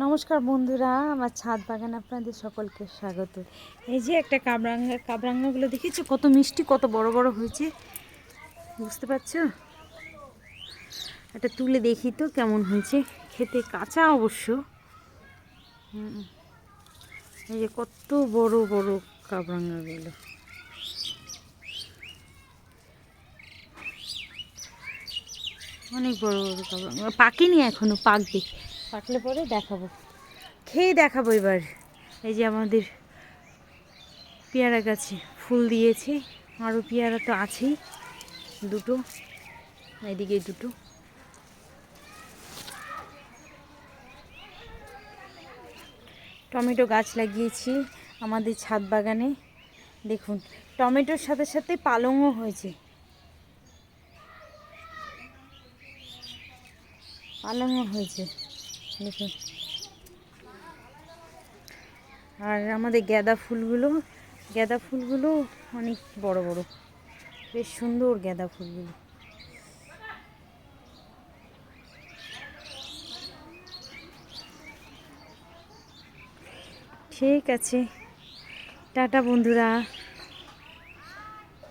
নমস্কার বন্ধুরা, আমার ছাদ বাগানে আপনাদের সকলকে স্বাগত। এই যে একটা কাবরাঙ্গাগুলো দেখেছো কত মিষ্টি, কত বড় বড় হয়েছে, বুঝতে পারছো? এটা তুলে দেখি তো কেমন হয়েছে, খেতে কাঁচা অবশ্য। এই যে কত বড় বড় কাবরাঙ্গাগুলো, অনেক বড় বড় কাবরাঙ্গা। পাকেনি এখনো, পাকবে, পাকলে পরে দেখাবো, খেয়ে দেখাবো এবার। এই যে আমাদের পেয়ারা গাছে ফুল দিয়েছে, আরও পেয়ারা তো আছেই, দুটো, এদিকে দুটো। টমেটো গাছ লাগিয়েছি আমাদের ছাদ বাগানে, দেখুন টমেটোর সাথে সাথে পালংও হয়েছে, পালংও হয়েছে দেখুন। আর আমাদের গাঁদা ফুলগুলো অনেক বড় বড়, বেশ সুন্দর গাঁদা ফুলগুলো। ঠিক আছে, টাটা বন্ধুরা।